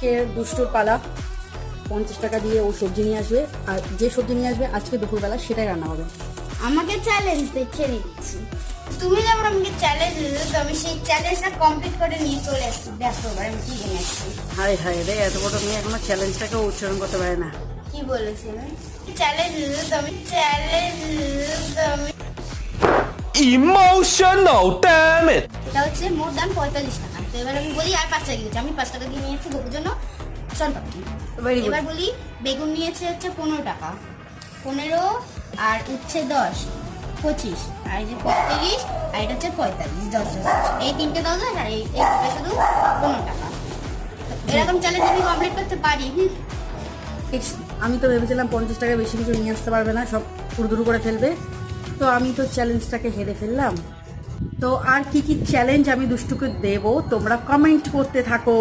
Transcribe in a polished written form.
আজকে দুষ্টুর পালা। 50 টাকা দিয়ে ও সবজি নিয়ে আসবে, আর যে সবজি নিয়ে আসবে আজকে দুপুরবেলা সেটাই রান্না হবে। আমাকে চ্যালেঞ্জ দেখে নিচ্ছি। তুমি যেমন আমাকে চ্যালেঞ্জ দিলে, তো আমি সেই চ্যালেঞ্জটা কমপ্লিট করে নিয়ে চলে এসেছি। দেখো এবার আমি কি এনেছি। হায় হায় রে, এত বড় মেয়ে এখনো চ্যালেঞ্জটাকে উচ্চারণ করতে পারে না। কি বলেছি আমি? চ্যালেঞ্জ দিলে তো আমি Emotional, damn it! এটা হচ্ছে মোট দাম 45 টাকা। তো এবার আমি বলি আর 5 টাকা দিয়েছি। আমি 5 টাকা দিয়ে নিয়েছি গোপুর জন্য শনপাপড়ি। Very good. এবার বলি বেগুন নিয়েছে হচ্ছে 15 টাকা, 15 আর উচ্ছে 10, 25, আর এই যে 35, আর এটা হচ্ছে 45, 10 এই তিনটে 10 আর এটা শুধু 15 টাকা। এরকম চ্যালেঞ্জ আমি কমপ্লিট করতে পারি। আমি তো ভেবেছিলাম 50 টাকা বেশি কিছু নিয়ে আসতে পারবে না, সব পুরোদুরু করে ফেলবে। তো আমি তো চ্যালেঞ্জটাকে হেরে ফেললাম। তো আর কি কি চ্যালেঞ্জ আমি দুষ্টুকে দেবো তোমরা কমেন্ট করতে থাকো।